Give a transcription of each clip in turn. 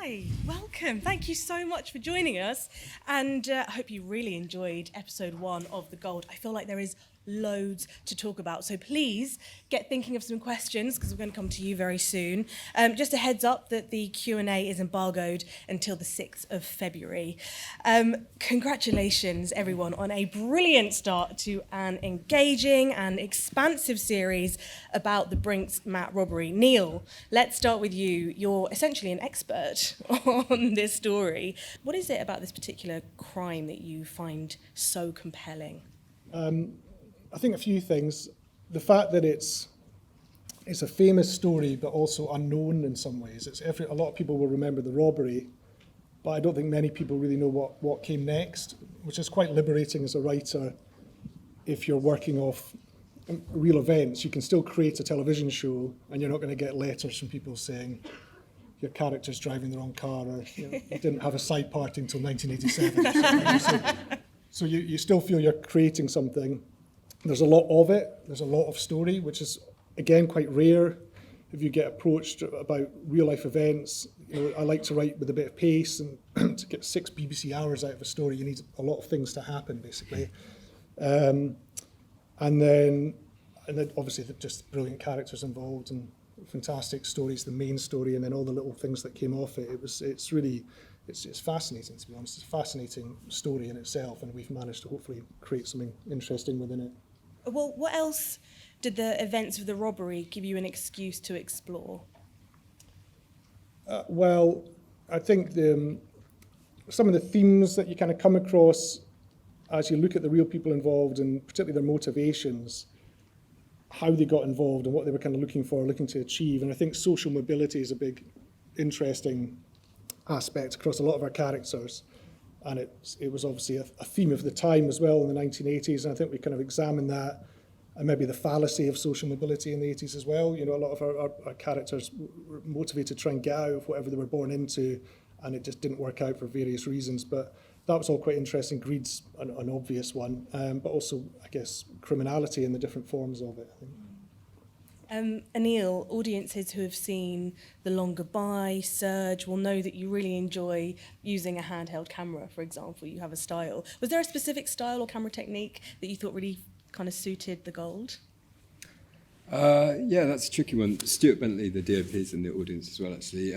Hi, welcome. Thank you so much for joining us. And I hope you really enjoyed episode 1 of The Gold. I feel like there is loads to talk about. So please get thinking of some questions because we're going to come to you very soon. Just a heads up that the Q&A is embargoed until the 6th of February. Congratulations, everyone, on a brilliant start to an engaging and expansive series about the Brinks Mat robbery. Neil, let's start with you. You're essentially an expert on this story. What is it about this particular crime that you find so compelling? I think a few things. The fact that it's a famous story, but also unknown in some ways. A lot of people will remember the robbery, but I don't think many people really know what came next, which is quite liberating as a writer. If you're working off real events, you can still create a television show, and you're not going to get letters from people saying your character's driving the wrong car, or you didn't have a side party until 1987. So you still feel you're creating something. There's a lot of it. There's a lot of story, which is, again, quite rare. If you get approached about real-life events, I like to write with a bit of pace, and to get 6 BBC hours out of a story, you need a lot of things to happen, basically. And then obviously just brilliant characters involved and fantastic stories, the main story, and then all the little things that came off it. It's fascinating, to be honest. It's a fascinating story in itself, and we've managed to hopefully create something interesting within it. Well, what else did the events of the robbery give you an excuse to explore? Well, I think some of the themes that you kind of come across as you look at the real people involved, and particularly their motivations, how they got involved and what they were kind of looking to achieve. And I think social mobility is a big, interesting aspect across a lot of our characters. And it was obviously a theme of the time as well in the 1980s. And I think we kind of examined that, and maybe the fallacy of social mobility in the 80s as well. A lot of our characters were motivated to try and get out of whatever they were born into, and it just didn't work out for various reasons. But that was all quite interesting. Greed's an obvious one, but also, I guess, criminality and the different forms of it, I think. Anil, audiences who have seen The Long Goodbye, Surge, will know that you really enjoy using a handheld camera, for example. You have a style. Was there a specific style or camera technique that you thought really kind of suited The Gold? Yeah, that's a tricky one. Stuart Bentley, the DOP, is in the audience as well, actually.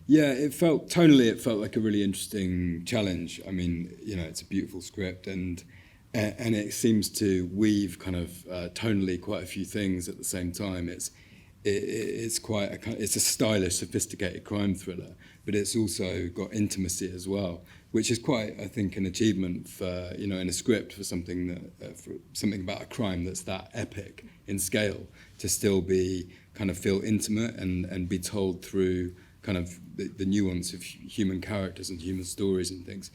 Yeah, it felt like a really interesting challenge. I mean, it's a beautiful script, and it seems to weave kind of tonally quite a few things at the same time. It's a stylish, sophisticated crime thriller, but it's also got intimacy as well, which is quite, I think, an achievement for in a script for something about a crime that's that epic in scale, to still be kind of feel intimate and be told through kind of the nuance of human characters and human stories and things.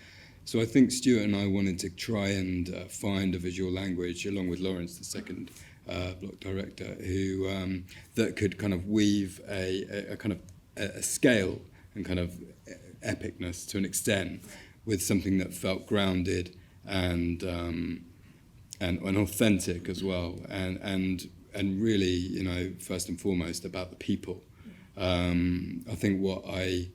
So I think Stuart and I wanted to try and find a visual language, along with Lawrence, the second block director, who that could kind of weave a kind of a scale and kind of epicness to an extent, with something that felt grounded and authentic as well, and really, first and foremost, about the people. I think what I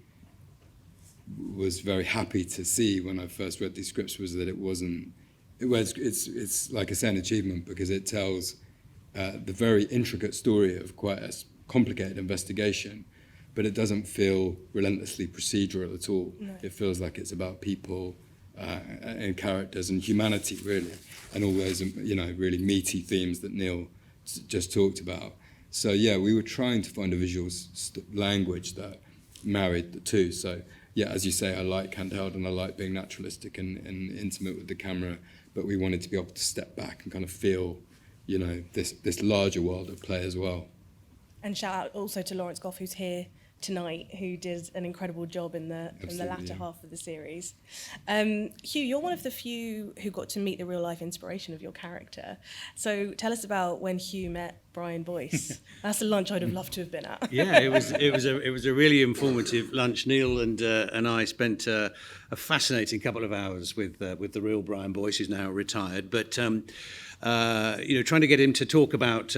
was very happy to see when I first read these scripts was that it's like I say, an achievement, because it tells the very intricate story of quite a complicated investigation, but it doesn't feel relentlessly procedural at all. No. It feels like it's about people and characters and humanity, really, and all those really meaty themes that Neil just talked about. So yeah, we were trying to find a visual language that married the two. So yeah, as you say, I like handheld and I like being naturalistic and intimate with the camera, but we wanted to be able to step back and kind of feel, this larger world of play as well. And shout out also to Lawrence Goff, who's here tonight, who did an incredible job in the latter half of the series. Hugh, you're one of the few who got to meet the real life inspiration of your character. So tell us about when Hugh met Brian Boyce. That's a lunch I'd have loved to have been at. Yeah, it was a really informative lunch. Neil and I spent a fascinating couple of hours with the real Brian Boyce, who's now retired. But trying to get him to talk about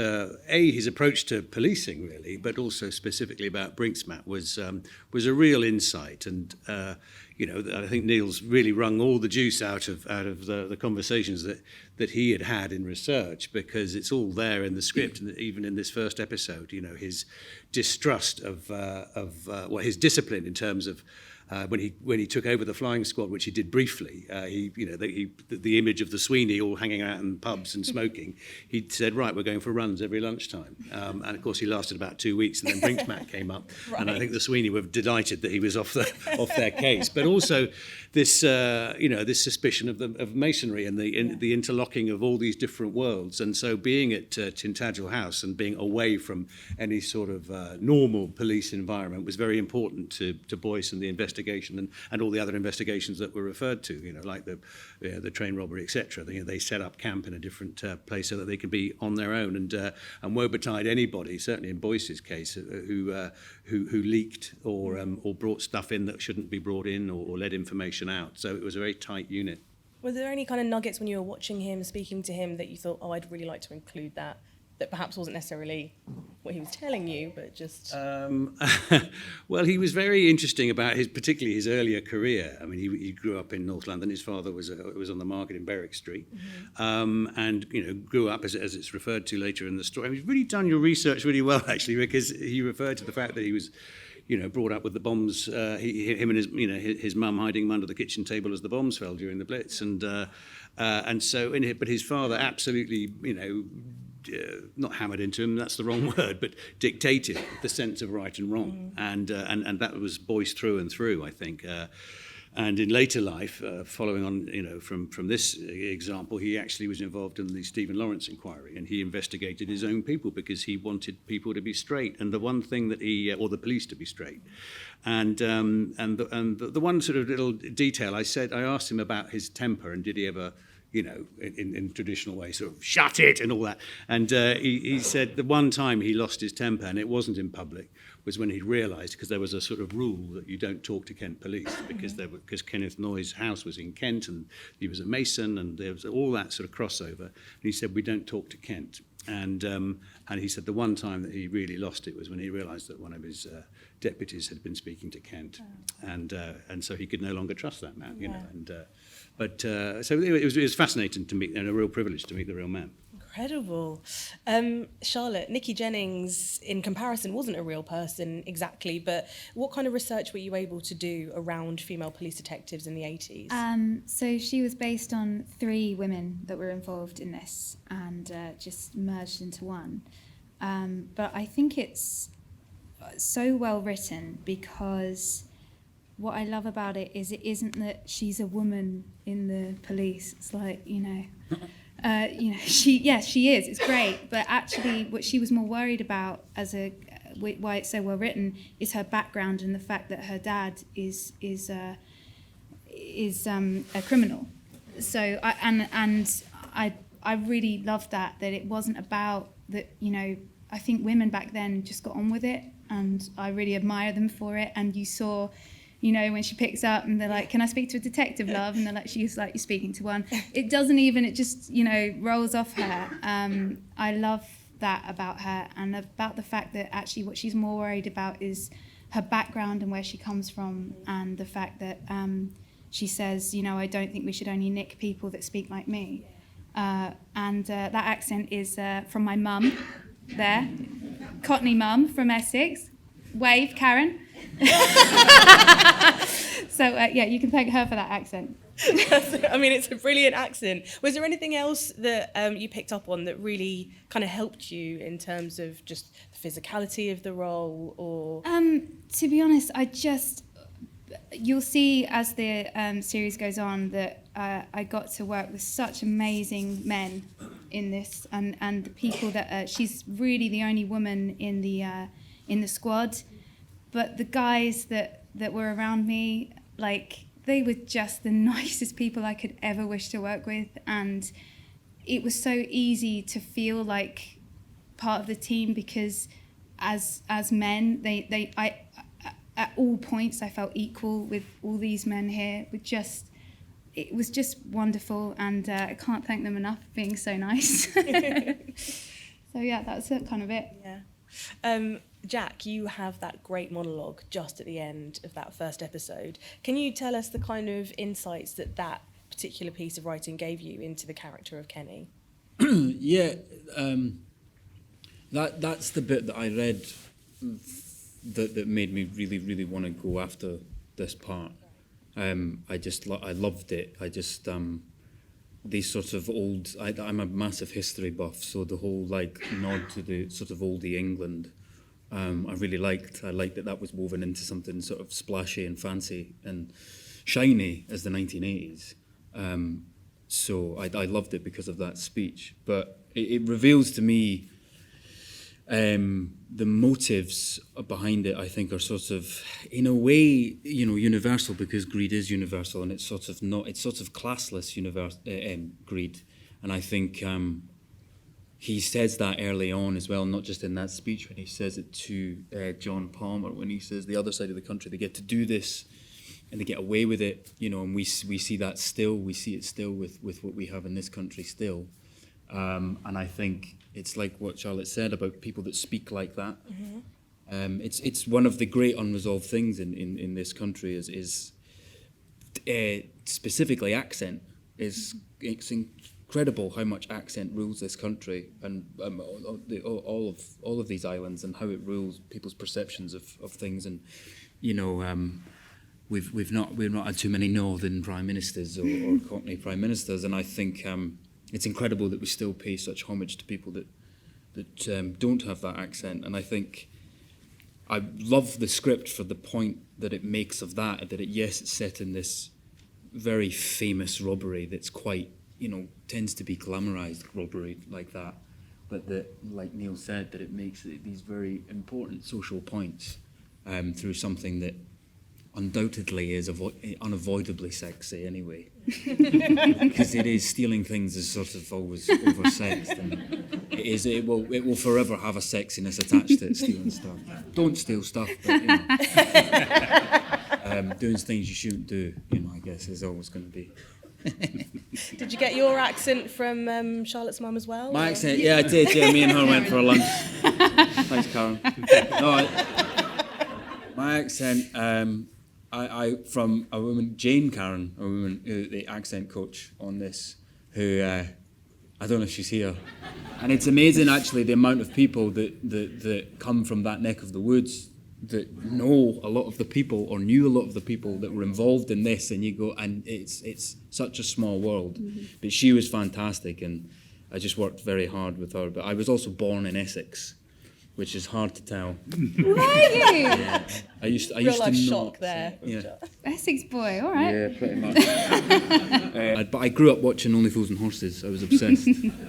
his approach to policing, really, but also specifically about Brinksmat was a real insight. And I think Neil's really wrung all the juice out of the conversations that he had in research, because it's all there in the script, and even in this first episode, his distrust of his discipline in terms of when he took over the flying squad, which he did briefly. The image of the Sweeney all hanging out in pubs and smoking. He said, right, we're going for runs every lunchtime, and of course he lasted about 2 weeks, and then Brinksmat came up, right. And I think the Sweeney were delighted that he was off their case. But also this this suspicion of masonry and the interlocking of all these different worlds. And so being at Tintagel House and being away from any sort of normal police environment was very important to Boyce and the investigation and all the other investigations that were referred to, like the train robbery, etc. They set up camp in a different place so that they could be on their own, and woebetide anybody, certainly in Boyce's case, who leaked or brought stuff in that shouldn't be brought in, or let information out. So it was a very tight unit. Were there any kind of nuggets when you were watching him, speaking to him, that you thought, I'd really like to include that perhaps wasn't necessarily what he was telling you, but just... Well, he was very interesting about particularly his earlier career. I mean, he grew up in North London. His father was on the market in Berwick Street, and grew up, as it's referred to later in the story. I mean, you've really done your research really well, actually, because he referred to the fact that he was brought up with the bombs. Him and his mum hiding him under the kitchen table as the bombs fell during the Blitz, and so but his father absolutely, not hammered into him, that's the wrong word, but dictated the sense of right and wrong, and that was Boyce through and through, I think. And in later life, following on, from this example, he actually was involved in the Stephen Lawrence inquiry, and he investigated his own people because he wanted people to be straight, and the one thing that or the police to be straight, and the one sort of little detail I asked him about his temper, and did he ever, in traditional way, sort of shut it and all that, and he said the one time he lost his temper, and it wasn't in public, was when he realised, because there was a sort of rule that you don't talk to Kent police, because Kenneth Noyes' house was in Kent, and he was a Mason, and there was all that sort of crossover. And he said, we don't talk to Kent. And he said the one time that he really lost it was when he realised that one of his deputies had been speaking to Kent, and so he could no longer trust that man, So it was fascinating to meet, and a real privilege to meet the real man. Incredible. Charlotte, Nikki Jennings, in comparison, wasn't a real person exactly, but what kind of research were you able to do around female police detectives in the 80s? So she was based on 3 women that were involved in this, and just merged into one. But I think it's so well written, because what I love about it isn't that she's a woman in the police. It's like, she is. It's great, but actually, what she was more worried about, why it's so well written, is her background and the fact that her dad is a criminal. So I really loved that it wasn't about that. I think women back then just got on with it, and I really admire them for it. And you saw, when she picks up and they're like, can I speak to a detective, love? And they're like, she's like, you're speaking to one. It just, rolls off her. I love that about her, and about the fact that actually what she's more worried about is her background and where she comes from, and the fact that she says, I don't think we should only nick people that speak like me. And that accent is from my mum there, Cockney mum from Essex. Wave, Karen. So you can thank her for that accent. It's a brilliant accent. Was there anything else that you picked up on that really kind of helped you in terms of just the physicality of the role, or? To be honest, you'll see as the series goes on that I got to work with such amazing men in this, and the people that she's really the only woman in the squad, but the guys that were around me, like, they were just the nicest people I could ever wish to work with, and it was so easy to feel like part of the team, because as men, I at all points I felt equal with all these men here, with just it was just wonderful, and I can't thank them enough for being so nice. So yeah, that's kind of it. Yeah. Jack, you have that great monologue just at the end of that first episode. Can you tell us the kind of insights that that particular piece of writing gave you into the character of Kenny? Yeah, that's the bit that I read that made me really, really want to go after this part. I loved it. I just these sort of old. I'm a massive history buff, so the whole like nod to the sort of oldie England. I really liked. I liked that was woven into something sort of splashy and fancy and shiny as the 1980s. So I loved it because of that speech. But it reveals to me the motives behind it. I think are sort of, in a way, universal, because greed is universal, and it's sort of classless greed. And I think he says that early on as well, not just in that speech, when he says it to John Palmer, when he says the other side of the country, they get to do this and they get away with it, and we see that still. We see it still with what we have in this country still. And I think it's like what Charlotte said about people that speak like that. Mm-hmm. It's one of the great unresolved things in this country is specifically accent. It's incredible how much accent rules this country, and all of these islands, and how it rules people's perceptions of things. And we've not had too many northern prime ministers or Cockney prime ministers, and I think it's incredible that we still pay such homage to people that don't have that accent. And I think I love the script for the point that it makes of that it's set in this very famous robbery that's quite, tends to be glamorized robbery like that, but that, like Neil said, that it makes these very important social points through something that undoubtedly is unavoidably sexy anyway, because it is. Stealing things is sort of always oversexed, and it will forever have a sexiness attached to it. Stealing stuff, don't steal stuff, but doing things you shouldn't do, I guess is always going to be. Did you get your accent from Charlotte's mum as well? My accent, yeah, I did. Yeah, me and her went for a lunch. Thanks, Karen. No, my accent. I from a woman, Jane Karen, a woman, the accent coach on this, who I don't know if she's here, and it's amazing actually the amount of people that come from that neck of the woods that know a lot of the people or knew a lot of the people that were involved in this, and you go, and it's such a small world. Mm-hmm. But she was fantastic, and I just worked very hard with her. But I was also born in Essex, which is hard to tell. Were you? Yeah. I used Real life to shock not, there. Yeah. Essex boy, all right. Yeah, pretty much. But I grew up watching Only Fools and Horses. I was obsessed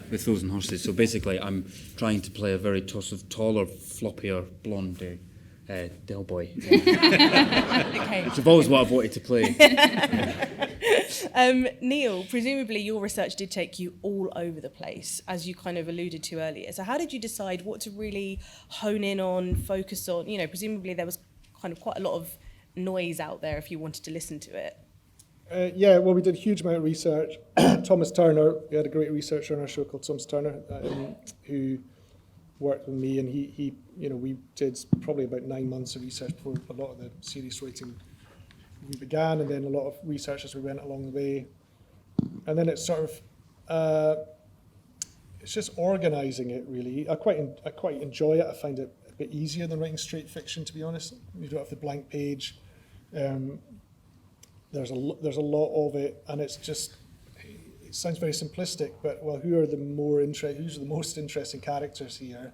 with Fools and Horses. So basically, I'm trying to play a very taller, floppier, blonde Del Boy. Okay. Which I've always what I've wanted to play. Neil, presumably your research did take you all over the place, as you kind of alluded to earlier. So how did you decide what to really hone in on, focus on? Presumably there was kind of quite a lot of noise out there if you wanted to listen to it. Yeah, well, we did a huge amount of research. Thomas Turner, we had a great researcher on our show called Thomas Turner, who worked with me, and he we did probably about 9 months of research before a lot of the series writing we began, and then a lot of research as we went along the way. And then it's sort of, it's just organising it, really. I quite enjoy it. I find it a bit easier than writing straight fiction, to be honest. You don't have the blank page. There's a lot of it, and it's just, it sounds very simplistic, but well, who's the most interesting characters here?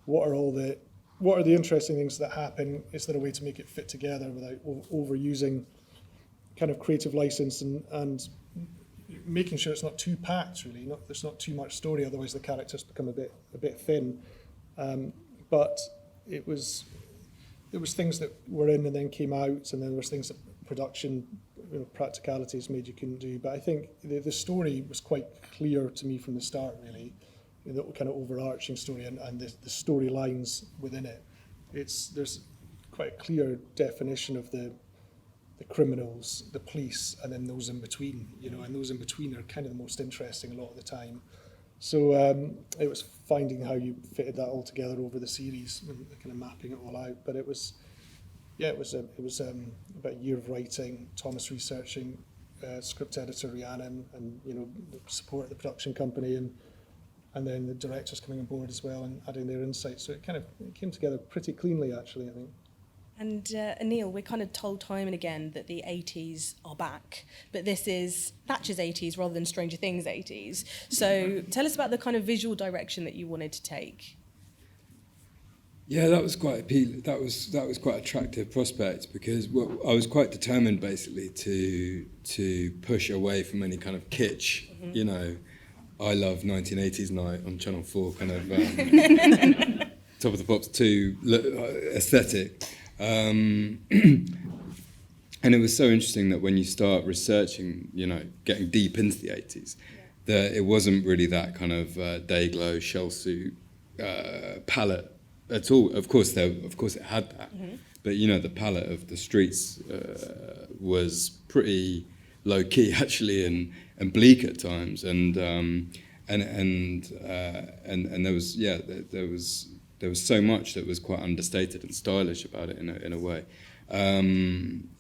What are the interesting things that happen? Is there a way to make it fit together without overusing kind of creative license and making sure it's not too packed, really? There's not too much story, otherwise the characters become a bit thin. But there was things that were in and then came out, and then there was things that production, practicalities made you couldn't do. But I think the story was quite clear to me from the start, really. The kind of overarching story and the storylines within it. There's quite a clear definition of the the criminals, the police, and then those in between, you know, and those in between are kind of the most interesting a lot of the time. So it was finding how you fitted that all together over the series and kind of mapping it all out. But it was, yeah, it was about a year of writing, Thomas researching, script editor Rhiannon, and you know, the support of the production company, and then the directors coming on board as well and adding their insights. So it came together pretty cleanly, actually, I think. And Neil, we're kind of told time and again that the 80s are back, but this is Thatcher's 80s rather than Stranger Things 80s. So tell us about the kind of visual direction that you wanted to take. Yeah, that was quite appealing. That was quite attractive prospect, because I was quite determined basically to push away from any kind of kitsch, you know, I love 1980s night on Channel 4 kind of Top of the Pops 2 aesthetic. And it was so interesting that when you start researching, you know, getting deep into the 80s, that it wasn't really that kind of day-glow shell suit palette at all. Of course it had that, but you know, the palette of the streets was pretty low key actually, and bleak at times, and there was so much that was quite understated and stylish about it in a way.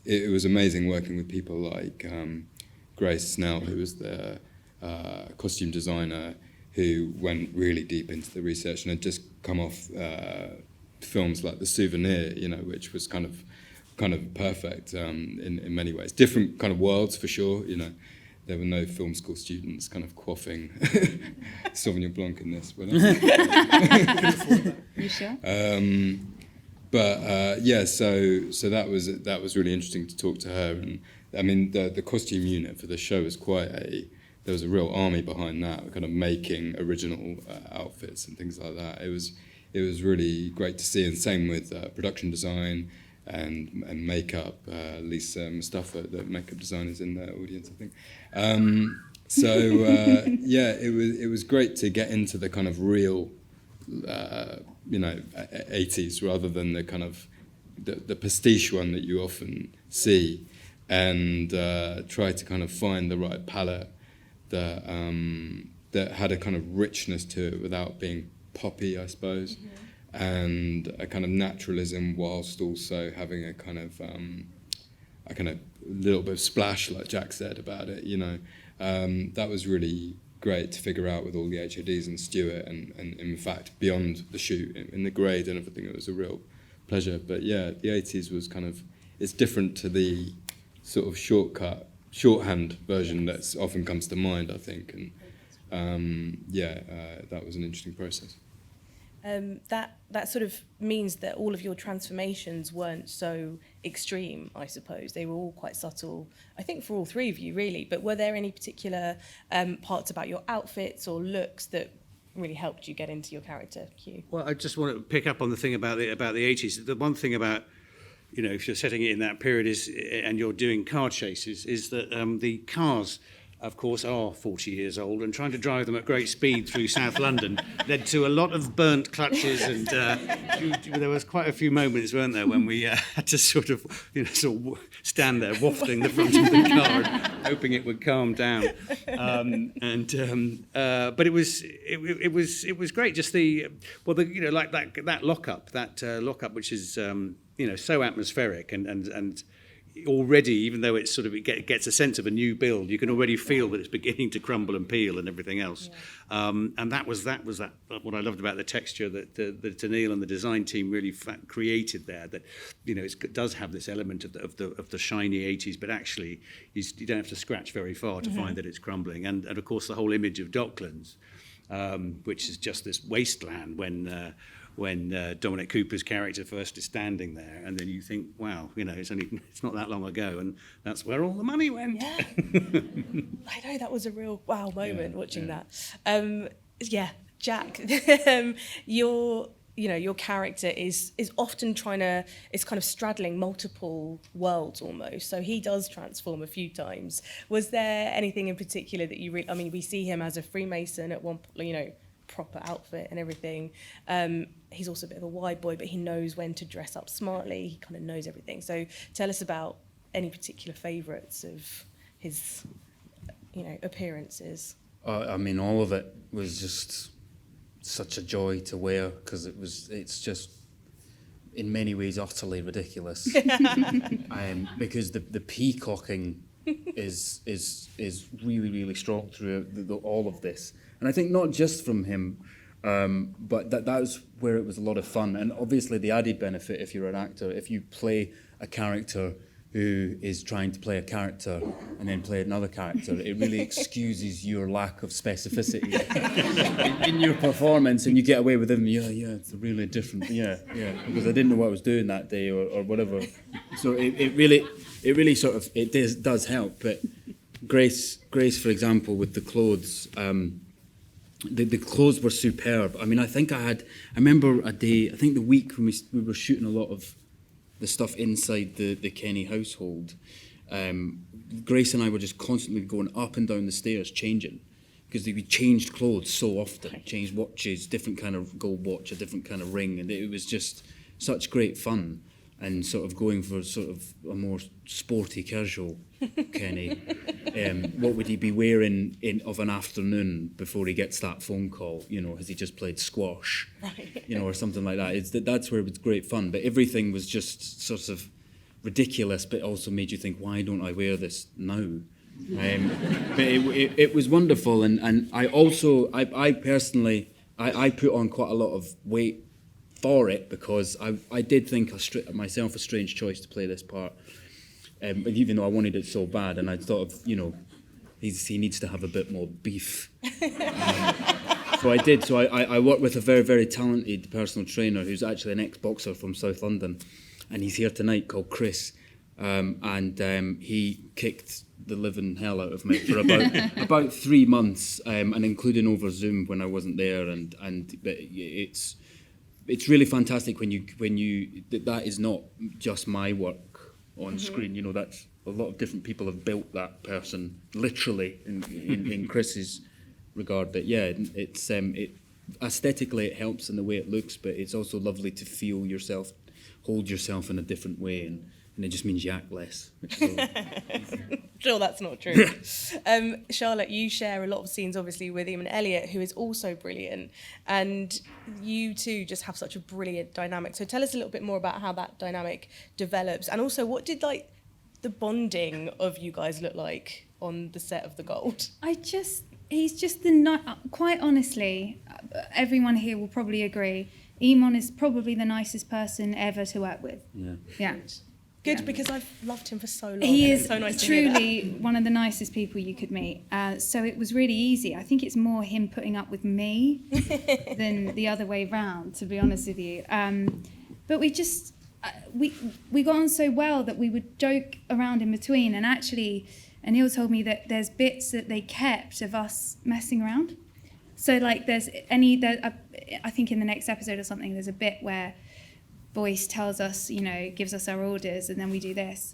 It was amazing working with people like Grace Snell, who was the costume designer, who went really deep into the research and had just come off films like The Souvenir, you know, which was kind of perfect in many ways. Different kind of worlds for sure, you know. There were no film school students kind of quaffing Sauvignon Blanc in this. But, You sure? So that was really interesting to talk to her. And I mean, the costume unit for the show was there was a real army behind that, kind of making original outfits and things like that. It was really great to see, and same with production design and makeup. Lisa Mustafa, the makeup designer, is in the audience, I think. It was great to get into the kind of real, 80s, rather than the kind of the pastiche one that you often see, and try to kind of find the right palette that had a kind of richness to it without being poppy, I suppose. And a kind of naturalism, whilst also having a kind of little bit of splash, like Jack said about it, you know. That was really great to figure out with all the HODs and Stuart, and in fact beyond the shoot, in the grade and everything. It was a real pleasure. But yeah, the 80s was kind of, it's different to the sort of shorthand version that often comes to mind, I think. And that was an interesting process. That sort of means that all of your transformations weren't so extreme, I suppose. They were all quite subtle, I think, for all three of you, really. But were there any particular parts about your outfits or looks that really helped you get into your character, Hugh? Well, I just want to pick up on the thing about the 80s. The one thing about, you know, if you're setting it in that period and you're doing car chases, is that the cars, of course, are 40 years old, and trying to drive them at great speed through South London led to a lot of burnt clutches, and there was quite a few moments, weren't there, when we had to sort of stand there wafting the front of the car and hoping it would calm down. But it was great. Just that lockup, which is so atmospheric and already, even though it's sort of it gets a sense of a new build, you can already feel that it's beginning to crumble and peel and everything else. And that was what I loved about the texture that Neil and the design team really created there. That it does have this element of the shiny 80s, but actually you don't have to scratch very far to find that it's crumbling. And of course the whole image of Docklands, which is just this wasteland when Dominic Cooper's character first is standing there, and then you think, wow, it's not that long ago, and that's where all the money went. Yeah. I know, that was a real wow moment watching that. Jack, your character is often is kind of straddling multiple worlds almost. So he does transform a few times. Was there anything in particular that we see him as a Freemason at one point, proper outfit and everything. He's also a bit of a wide boy, but he knows when to dress up smartly. He kind of knows everything. So tell us about any particular favourites of his, appearances? I mean, all of it was just such a joy to wear because it's just in many ways utterly ridiculous. Because the peacocking is really, really strong through all of this. And I think not just from him, but that's where it was a lot of fun. And obviously the added benefit, if you're an actor, if you play a character who is trying to play a character and then play another character, it really excuses your lack of specificity in your performance, and you get away with it. It's really different. Because I didn't know what I was doing that day or whatever. So it really sort of does help. But Grace, for example, with the clothes. The clothes were superb. I mean, I remember a day, I think the week when we were shooting a lot of the stuff inside the Kenny household, Grace and I were just constantly going up and down the stairs changing, because we changed clothes so often, changed watches, different kind of gold watch, a different kind of ring, and it was just such great fun. And sort of going for sort of a more sporty, casual Kenny. What would he be wearing of an afternoon before he gets that phone call? Has he just played squash? Right. Or something like that. That's where it was great fun. But everything was just sort of ridiculous, but also made you think, why don't I wear this now? But it was wonderful. And I also, I personally, I put on quite a lot of weight for it, because I did think myself a strange choice to play this part, even though I wanted it so bad, and I thought of, he needs to have a bit more beef. So I did. So I worked with a very, very talented personal trainer who's actually an ex-boxer from South London, and he's here tonight, called Chris, and he kicked the living hell out of me for about 3 months, and including over Zoom when I wasn't there, and it's really fantastic when you that is not just my work on screen. That's a lot of different people have built that person literally in Chris's regard. But yeah, it's aesthetically it helps in the way it looks, but it's also lovely to feel yourself, hold yourself in a different way, and it just means you act less. Sure, that's not true. Charlotte, you share a lot of scenes, obviously, with Eamon Elliott, who is also brilliant, and you two just have such a brilliant dynamic. So tell us a little bit more about how that dynamic develops, and also what did the bonding of you guys look like on the set of The Gold? He's just quite honestly, everyone here will probably agree, Eamon is probably the nicest person ever to work with. Yeah. Good, because I've loved him for so long. He is so nice to hear truly one of the nicest people you could meet. So it was really easy. I think it's more him putting up with me than the other way round, to be honest with you. But we just, we got on so well that we would joke around in between. And actually, Anil told me that there's bits that they kept of us messing around. So I think in the next episode or something, there's a bit where Boyce tells us, gives us our orders, and then we do this.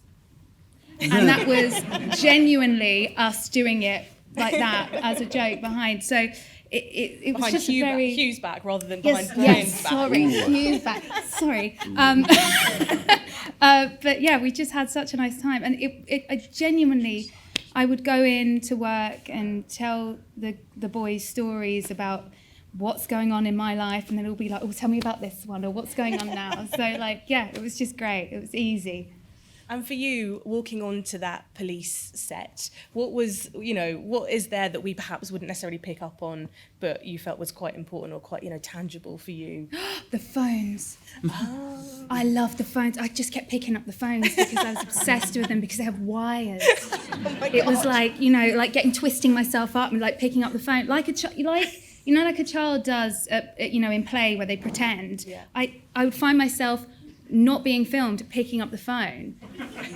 And that was genuinely us doing it like that as a joke behind. So it was just Hugh's back rather than behind Brian's back. Sorry, Hugh's back. Sorry. But yeah, we just had such a nice time. And I would go in to work and tell the boys stories about what's going on in my life, and then it'll be like, oh, tell me about this one, or what's going on now. So it was just great. It was easy. And for you, walking onto that police set, what is there that we perhaps wouldn't necessarily pick up on, but you felt was quite important or quite, tangible for you? The phones. Oh. I love the phones. I just kept picking up the phones because I was obsessed with them because they have wires. It was twisting myself up and picking up the phone like a child does, in play where they pretend. Yeah. I would find myself not being filmed, picking up the phone,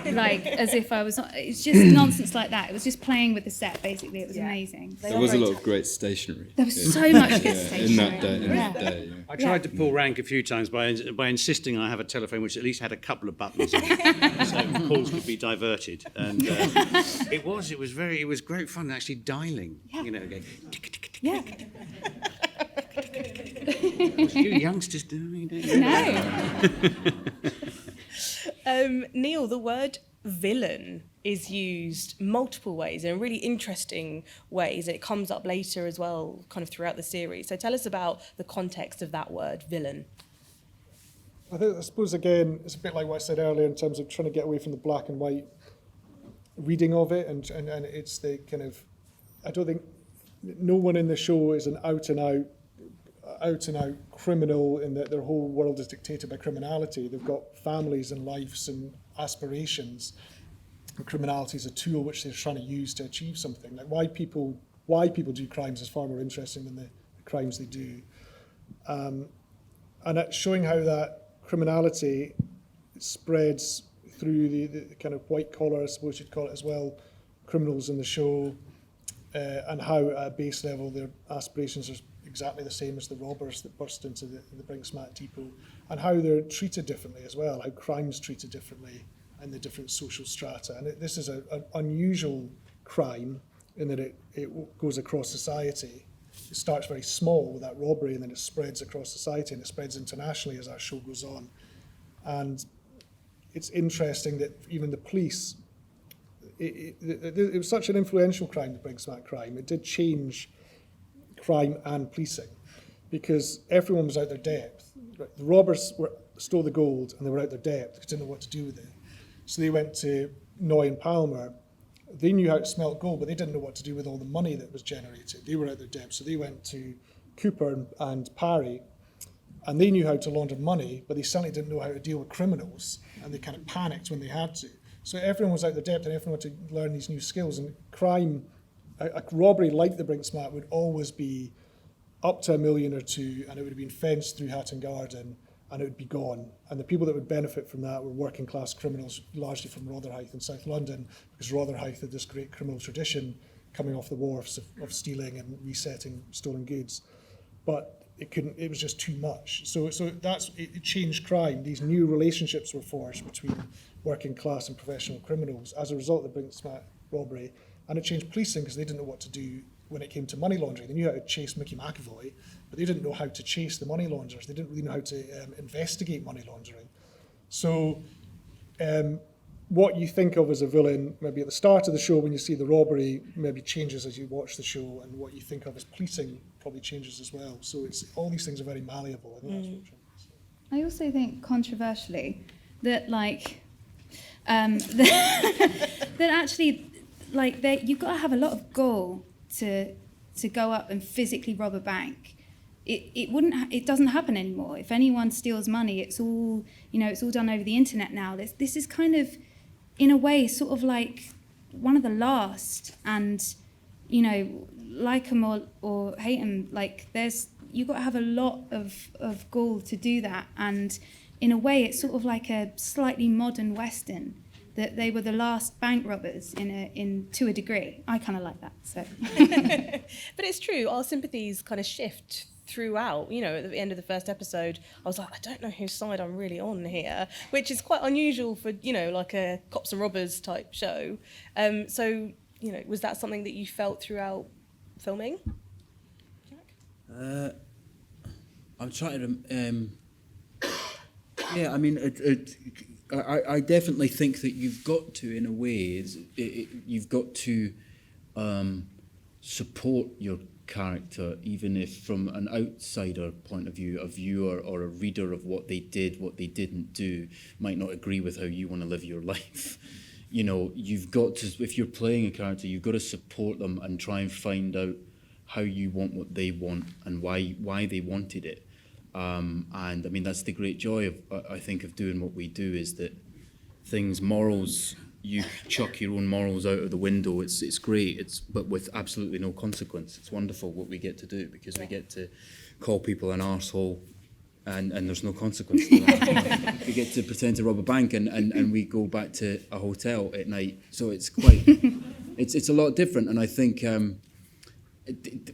as if I was. It's just nonsense like that. It was just playing with the set, basically. It was amazing. There was a lot of great stationery. There was so much good stationery. In that day. I tried to pull rank a few times by insisting I have a telephone which at least had a couple of buttons on it, so calls could be diverted. And it was great fun actually dialing. Yeah. Going tick tick tick. Yeah. You youngsters doing it? No. Neil, the word villain is used multiple ways in really interesting ways. It comes up later as well, kind of throughout the series. So tell us about the context of that word, villain. I suppose, again, it's a bit like what I said earlier in terms of trying to get away from the black and white reading of it, and it's the kind of, I don't think, no one in the show is an out and out criminal in that their whole world is dictated by criminality. They've got families and lives and aspirations, and criminality is a tool which they're trying to use to achieve something. Like why people do crimes is far more interesting than the crimes they do, and it's showing how that criminality spreads through the kind of white collar, I suppose you'd call it as well, criminals in the show, and how at a base level their aspirations are exactly the same as the robbers that burst into the Brinksmat depot, and how they're treated differently as well, how crime's treated differently in the different social strata. And this is an unusual crime in that it goes across society. It starts very small with that robbery, and then it spreads across society, and it spreads internationally as our show goes on. And it's interesting that even the police, it was such an influential crime, the Brinksmat crime. It did change crime and policing, because everyone was out their depth. Right? The robbers stole the gold, and they were out their depth because they didn't know what to do with it. So they went to Noy and Palmer. They knew how to smelt gold, but they didn't know what to do with all the money that was generated. They were out their depth, so they went to Cooper and Parry, and they knew how to launder money, but they certainly didn't know how to deal with criminals, and they kind of panicked when they had to. So everyone was out their depth, and everyone had to learn these new skills. And crime, a robbery like the Brinksmat would always be up to $1 million or $2 million, and it would have been fenced through Hatton Garden, and it would be gone. And the people that would benefit from that were working class criminals, largely from Rotherhithe in South London, because Rotherhithe had this great criminal tradition coming off the wharfs of stealing and resetting stolen goods. But it was just too much. So it changed crime. These new relationships were forged between working class and professional criminals as a result of the Brinksmat robbery. And it changed policing because they didn't know what to do when it came to money laundering. They knew how to chase Mickey McAvoy, but they didn't know how to chase the money launderers. They didn't really know how to investigate money laundering. So what you think of as a villain, maybe at the start of the show when you see the robbery, maybe changes as you watch the show, and what you think of as policing probably changes as well. So it's all these things are very malleable. I think that's what I'm trying to say. I also think controversially that that actually you've got to have a lot of gall to go up and physically rob a bank. It doesn't happen anymore. If anyone steals money, it's all done over the internet now. This is kind of, in a way, sort of like one of the last. And like them or hate them, you've got to have a lot of gall to do that. And in a way, it's sort of like a slightly modern Western, that they were the last bank robbers to a degree. I kind of like that. So, but it's true. Our sympathies kind of shift throughout. At the end of the first episode, I was like, I don't know whose side I'm really on here, which is quite unusual for like a cops and robbers type show. So was that something that you felt throughout filming? Jack? I'm trying to. Yeah, I mean, I definitely think that you've got to, in a way, you've got to support your character, even if from an outsider point of view, a viewer or a reader of what they did, what they didn't do, might not agree with how you want to live your life. You've got to, if you're playing a character, you've got to support them and try and find out how you want what they want and why they wanted it. And I mean, that's the great joy of, I think, of doing what we do, is that morals, you chuck your own morals out of the window. It's great. But with absolutely no consequence. It's wonderful what we get to do, because we get to call people an arsehole and there's no consequence to that. We get to pretend to rob a bank and we go back to a hotel at night. So it's quite, it's a lot different. And I think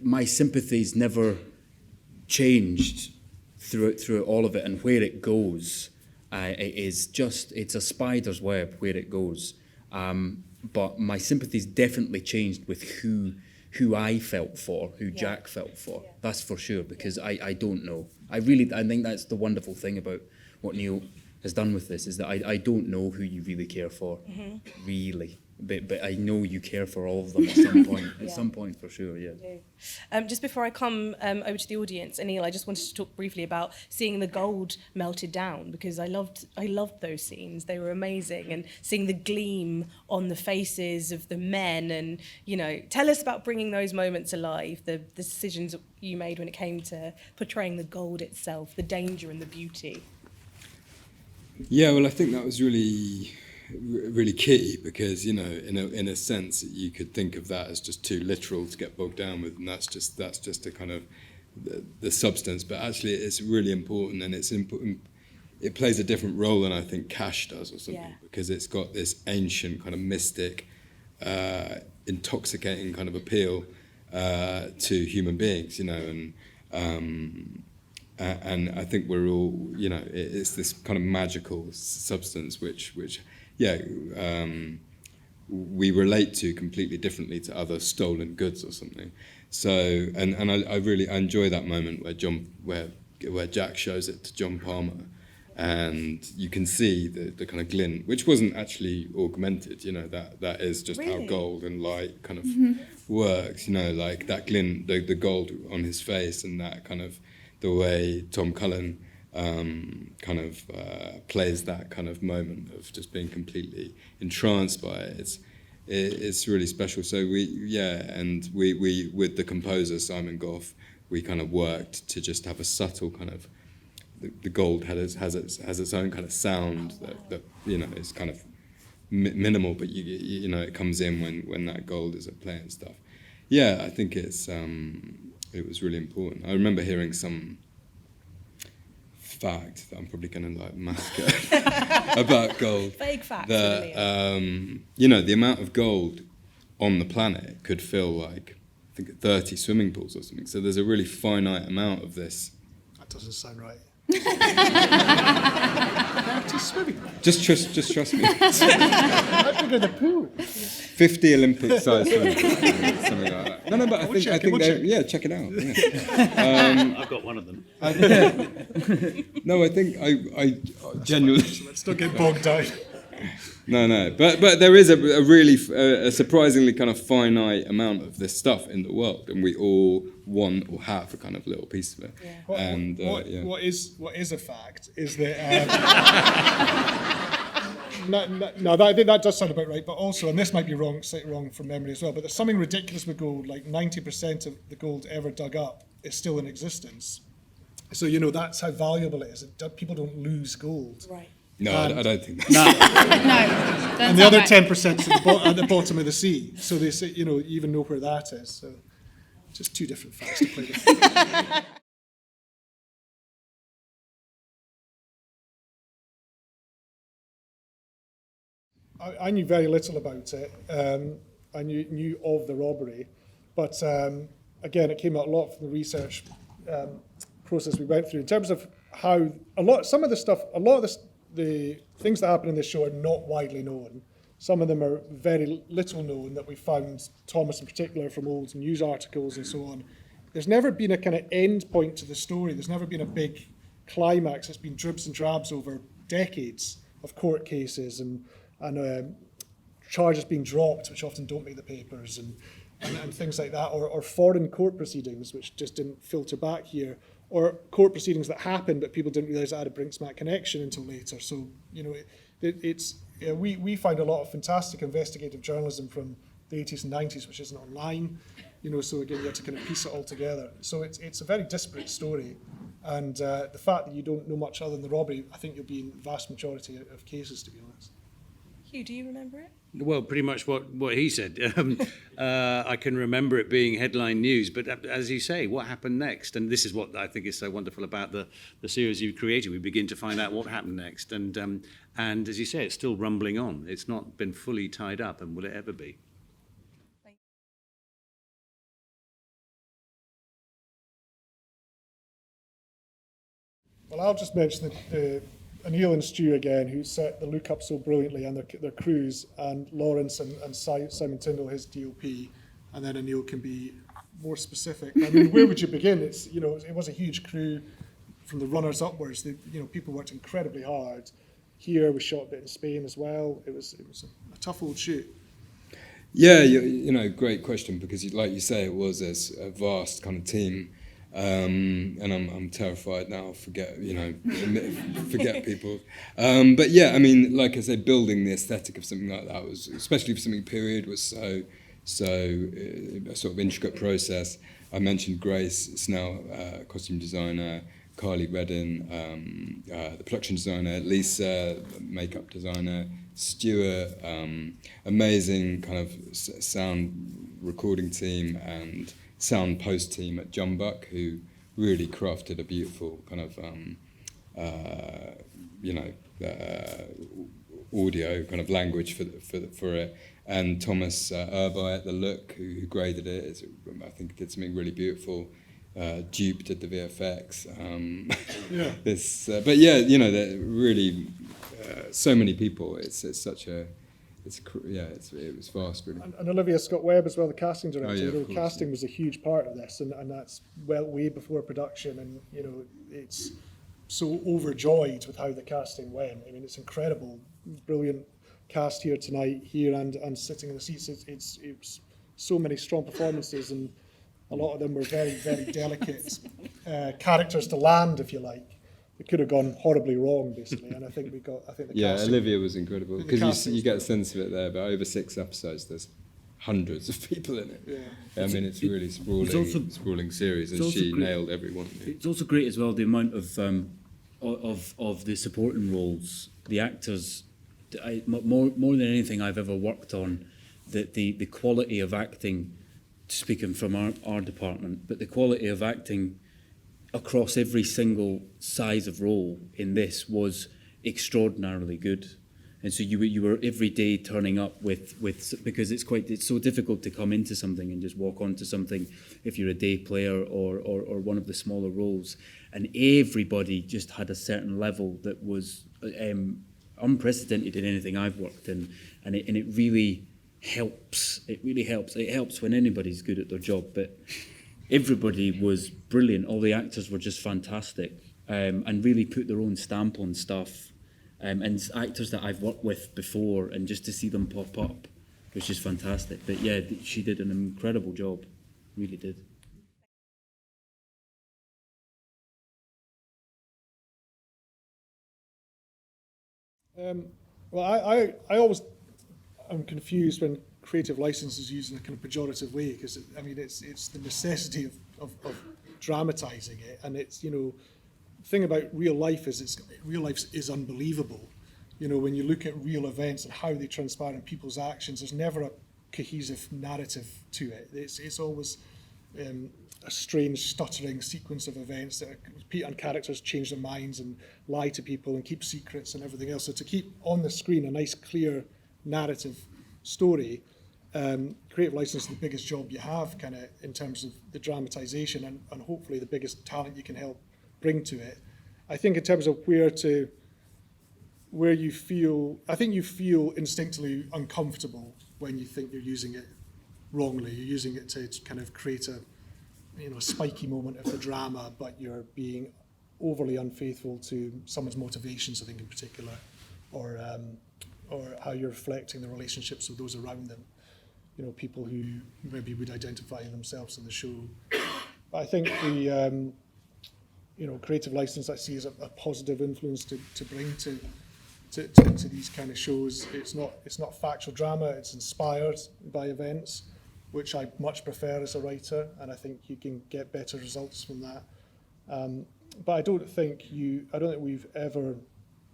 my sympathies never changed through all of it, and where it goes it's a spider's web where it goes. But my sympathies definitely changed with who I felt for, who Jack felt for. That's for sure, because I don't know. I think that's the wonderful thing about what Neil has done with this is that I don't know who you really care for, really. But I know you care for all of them at some point. At some point, for sure, yeah. Just before I come over to the audience, Anil, I just wanted to talk briefly about seeing the gold melted down, because I loved those scenes. They were amazing, and seeing the gleam on the faces of the men, and tell us about bringing those moments alive. The decisions you made when it came to portraying the gold itself, the danger and the beauty. Yeah, well, I think that was really key, because in a sense you could think of that as just too literal to get bogged down with, and that's just a kind of the substance, but actually it's really important, and it plays a different role than I think cash does or something, because it's got this ancient kind of mystic intoxicating kind of appeal to human beings, and I think we're all, it's this kind of magical substance which we relate to completely differently to other stolen goods or something. So, and I really enjoy that moment where Jack shows it to John Palmer, and you can see the kind of glint, which wasn't actually augmented. That is just how gold and light kind of works. Like that glint, the gold on his face, and that kind of the way Tom Cullen plays that kind of moment of just being completely entranced by it. It's really special. So we with the composer Simon Goff, we kind of worked to just have a subtle kind of the gold has its own kind of sound that is kind of minimal, but it comes in when that gold is at play and stuff. Yeah, I think it was really important. I remember hearing some fact that I'm probably going to massacre about gold. Vague fact. That the amount of gold on the planet could fill like I think 30 swimming pools or something. So there's a really finite amount of this. That doesn't sound right. Just trust me. How big are the pool? 50 Olympic size swimming pools, something like that. No, but I think check it out. Yeah. I've got one of them. No, I think I genuinely. Let's not get bogged down. No, but there is a really a surprisingly kind of finite amount of this stuff in the world, and we all want or have a kind of little piece of it. Yeah. What is a fact is that I think that does sound about right, but also, and this might be slightly wrong from memory as well, but there's something ridiculous with gold, like 90% of the gold ever dug up is still in existence. So that's how valuable it is. People don't lose gold. Right. No, I don't think that. No. And the other 10% at the bottom of the sea. So they say, you even know where that is. So just two different facts to play with. I knew very little about it. I knew of the robbery, but again, it came out a lot from the research process we went through in terms of how a lot of the things that happen in this show are not widely known. Some of them are very little known that we found, Thomas in particular, from old news articles and so on. There's never been a kind of end point to the story. There's never been a big climax. It's been dribs and drabs over decades of court cases and charges being dropped, which often don't make the papers, and things like that, or foreign court proceedings, which just didn't filter back here, or court proceedings that happened, but people didn't realise it had a Brinks-Mac connection until later. So, we find a lot of fantastic investigative journalism from the 80s and 90s, which isn't online, so again, you have to kind of piece it all together. So it's a very disparate story. And the fact that you don't know much other than the robbery, I think you'll be in the vast majority of cases, to be honest. Hugh, do you remember it? Well, pretty much what he said. I can remember it being headline news, but as you say, what happened next? And this is what I think is so wonderful about the series you've created. We begin to find out what happened next. And as you say, it's still rumbling on. It's not been fully tied up, and will it ever be? Well, I'll just mention Anil and Stu again, who set the look up so brilliantly, and their crews, and Lawrence and Simon Tyndall, his DOP, and then Anil can be more specific. I mean, where would you begin? It was a huge crew from the runners upwards. People worked incredibly hard. here. We shot a bit in Spain as well. It was a tough old shoot. Yeah, you know, great question, because like you say, it was a vast kind of team, and I'm terrified now. Forget people. But yeah, I mean, like I said, building the aesthetic of something like that was, especially for something period, was so a sort of intricate process. I mentioned Grace Snell, costume designer, Carly Reddin, the production designer, Lisa, makeup designer, Stuart, amazing kind of sound recording team and sound post team at Jumbuck, who really crafted a beautiful kind of audio kind of language for it. And Thomas Urby at The Look, who graded it, I think did something really beautiful. Dupe did the VFX. Yeah. But yeah, you know, there really so many people. It was vast, really. And Olivia Scott-Webb as well, the casting director. Oh, yeah, You know, of course, casting yeah. was a huge part of this, and that's way before production. And you know, it's so overjoyed with how the casting went. I mean, it's incredible, brilliant cast here tonight, and sitting in the seats. It's so many strong performances, and a lot of them were very, very delicate characters to land, if you like. It could have gone horribly wrong, basically, and I think the casting... Olivia was incredible, because you get a was sense of it there, but over 6 episodes, there's hundreds of people in it. Yeah. I mean, it's really sprawling series, and she nailed every one. It's also great as well, the amount of the supporting roles, the actors. More than anything I've ever worked on, the quality of acting, speaking from our department, but the quality of acting across every single size of role in this was extraordinarily good. And so you were every day turning up with because it's so difficult to come into something and just walk onto something if you're a day player or one of the smaller roles. And everybody just had a certain level that was unprecedented in anything I've worked in, and it really helps. It really helps. It helps when anybody's good at their job, but everybody was brilliant. All the actors were just fantastic, and really put their own stamp on stuff. And actors that I've worked with before, and just to see them pop up was just fantastic. But yeah, she did an incredible job, really did. Well, I'm confused when creative license is used in a kind of pejorative way, because I mean it's the necessity of dramatising it, and it's, you know, the thing about real life is real life is unbelievable. You know, when you look at real events and how they transpire in people's actions, there's never a cohesive narrative to it. It's always a strange, stuttering sequence of events that and characters change their minds and lie to people and keep secrets and everything else. So to keep on the screen a nice, clear narrative story, creative license is the biggest job you have, kind of in terms of the dramatisation, and hopefully the biggest talent you can help bring to it. I think in terms of where you feel, I think you feel instinctively uncomfortable when you think you're using it wrongly. You're using it to kind of create a spiky moment of the drama, but you're being overly unfaithful to someone's motivations, I think in particular, or how you're reflecting the relationships of those around them. You know, people who maybe would identify themselves in the show. But I think the creative license I see as a positive influence to bring to these kind of shows. It's not factual drama. It's inspired by events, which I much prefer as a writer, and I think you can get better results from that. But I don't think we've ever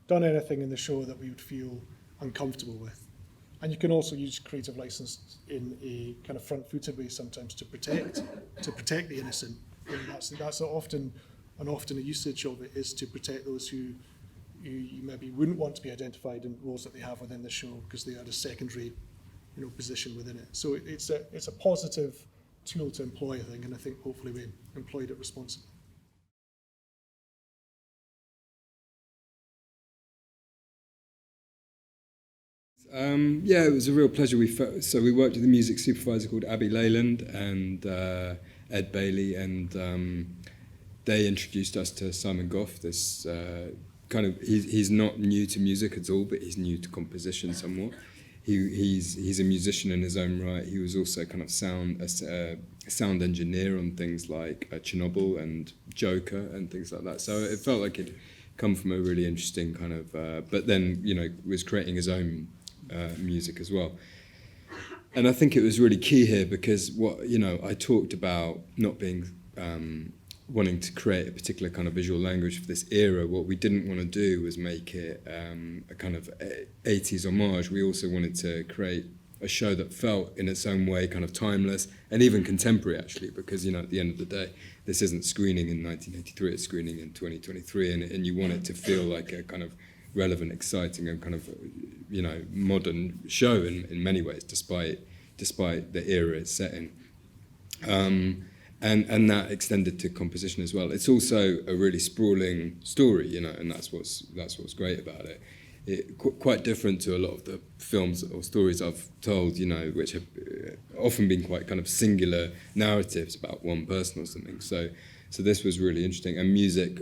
done anything in the show that we would feel uncomfortable with. And you can also use creative license in a kind of front-footed way sometimes to protect the innocent. You know, that's often a usage of it, is to protect those who you maybe wouldn't want to be identified in roles that they have within the show because they are a secondary, position within it. So it's a positive tool to employ, I think, and I think hopefully we employed it responsibly. It was a real pleasure. We worked with a music supervisor called Abby Leyland and Ed Bailey, and they introduced us to Simon Goff, this he's not new to music at all, but he's new to composition somewhat. He's a musician in his own right. He was also kind of sound engineer on things like Chernobyl and Joker and things like that. So it felt like it'd come from a really interesting kind of, but then, was creating his own music as well. And I think it was really key here because I talked about not being, wanting to create a particular kind of visual language for this era. What we didn't want to do was make it a kind of 80s homage. We also wanted to create a show that felt in its own way kind of timeless and even contemporary, actually, because at the end of the day, this isn't screening in 1983, it's screening in 2023, and you want it to feel like a kind of relevant, exciting and kind of modern show in many ways, despite the era it's set in. And that extended to composition as well. It's also a really sprawling story, and that's what's great about it. Quite different to a lot of the films or stories I've told, which have often been quite kind of singular narratives about one person or something. So this was really interesting, and music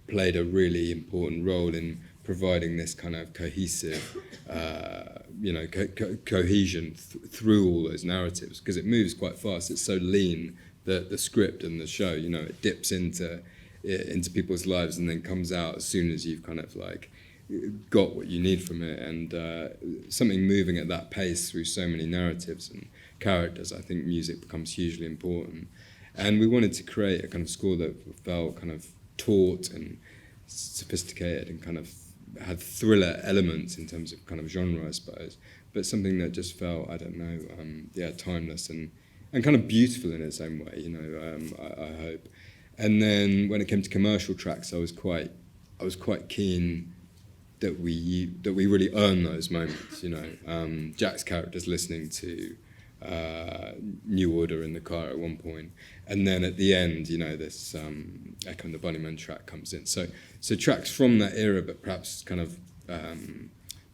played a really important role in providing this kind of cohesive, cohesion through all those narratives, because it moves quite fast. It's so lean. The script and the show, it dips into people's lives and then comes out as soon as you've kind of like got what you need from it. And something moving at that pace through so many narratives and characters, I think music becomes hugely important. And we wanted to create a kind of score that felt kind of taut and sophisticated and kind of had thriller elements in terms of kind of genre, I suppose, but something that just felt, timeless and kind of beautiful in its own way, I hope. And then when it came to commercial tracks, I was quite keen that we really earn those moments, Jack's character's listening to New Order in the car at one point, and then at the end, this Echo and the Bunnymen track comes in. So tracks from that era, but perhaps kind of,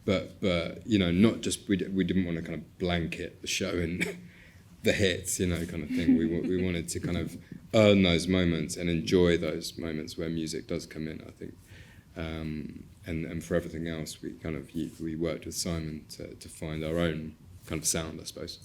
but not just we didn't want to kind of blanket the show in the hits, kind of thing. We wanted to kind of earn those moments and enjoy those moments where music does come in, I think. And for everything else, we worked with Simon to find our own kind of sound, I suppose.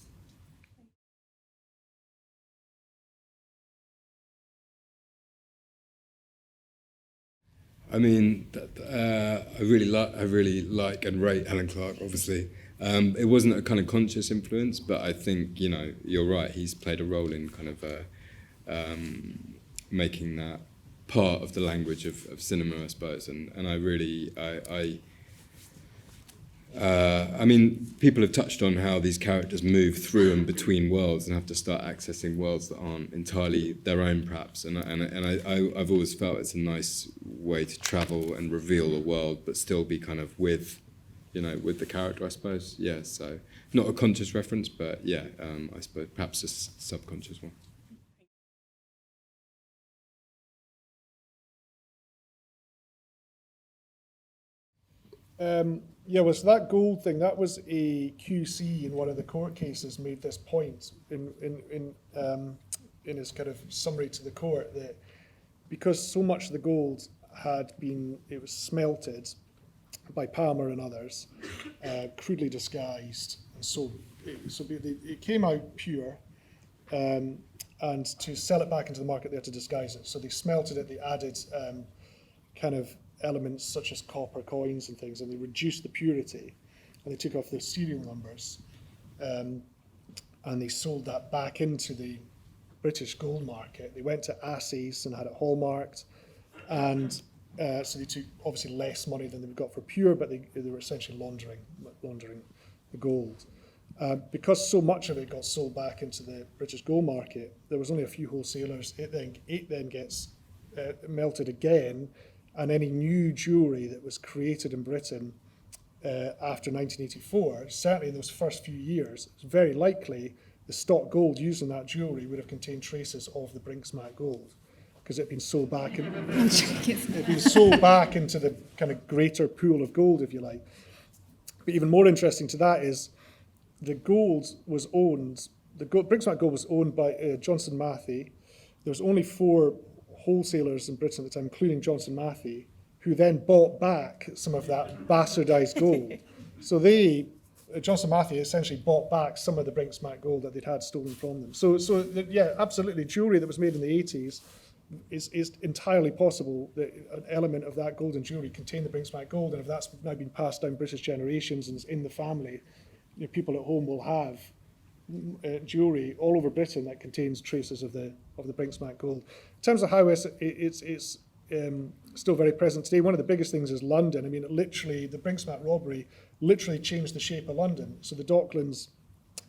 I mean, I really like and rate Alan Clark, obviously. It wasn't a kind of conscious influence, but I think, you're right, he's played a role in kind of making that part of the language of cinema, I suppose. And I really, I mean, people have touched on how these characters move through and between worlds and have to start accessing worlds that aren't entirely their own, perhaps. And I've always felt it's a nice way to travel and reveal a world, but still be kind of with the character, I suppose. Yeah, so not a conscious reference, but yeah, I suppose perhaps a subconscious one. So that gold thing, that was a QC in one of the court cases made this point in his kind of summary to the court, that because so much of the gold it was smelted by Palmer and others, crudely disguised, and so it came out pure, and to sell it back into the market, they had to disguise it. So they smelted it, they added kind of elements such as copper coins and things, and they reduced the purity, and they took off the serial numbers, and they sold that back into the British gold market. They went to Asses and had it hallmarked, and so they took obviously less money than they got for pure, but they were essentially laundering the gold. Because so much of it got sold back into the British gold market, there was only a few wholesalers. It then gets melted again, and any new jewellery that was created in Britain after 1984, certainly in those first few years, it's very likely the stock gold used in that jewellery would have contained traces of the Brinksmat gold, because it had been sold back into the kind of greater pool of gold, if you like. But even more interesting to that is the gold was owned, Brinksmat gold was owned by Johnson Matthey. There was only 4 wholesalers in Britain at the time, including Johnson Matthey, who then bought back some of that bastardised gold. So Johnson Matthey essentially bought back some of the Brinksmat gold that they'd had stolen from them. So yeah, absolutely, jewellery that was made in the 80s is entirely possible that an element of that gold and jewellery contained the Brinksmat gold, and if that's now been passed down British generations and is in the family, people at home will have jewellery all over Britain that contains traces of the Brinksmat gold. In terms of how it's still very present today, one of the biggest things is London. I mean, the Brinksmat robbery literally changed the shape of London. So the Docklands,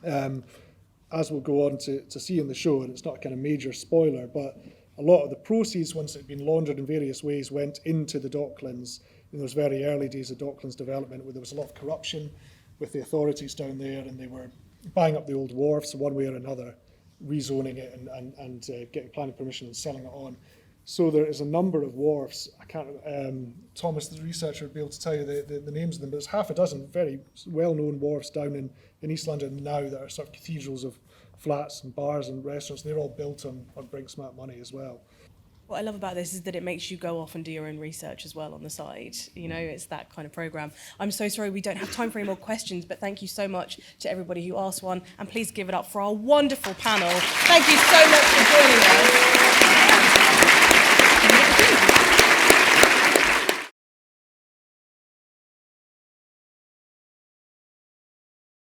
as we'll go on to see in the show, and it's not a kind of major spoiler, but a lot of the proceeds, once it had been laundered in various ways, went into the Docklands in those very early days of Docklands development, where there was a lot of corruption with the authorities down there, and they were buying up the old wharfs one way or another, rezoning it and getting planning permission and selling it on. So there is a number of wharfs. I can't. Thomas, the researcher, would be able to tell you the names of them. But there's half a dozen very well-known wharfs down in East London now that are sort of cathedrals of flats and bars and restaurants. They're all built on Brinksmat money as well. What I love about this is that it makes you go off and do your own research as well on the side. It's that kind of programme. I'm so sorry we don't have time for any more questions, but thank you so much to everybody who asked one. And please give it up for our wonderful panel. Thank you so much for joining us.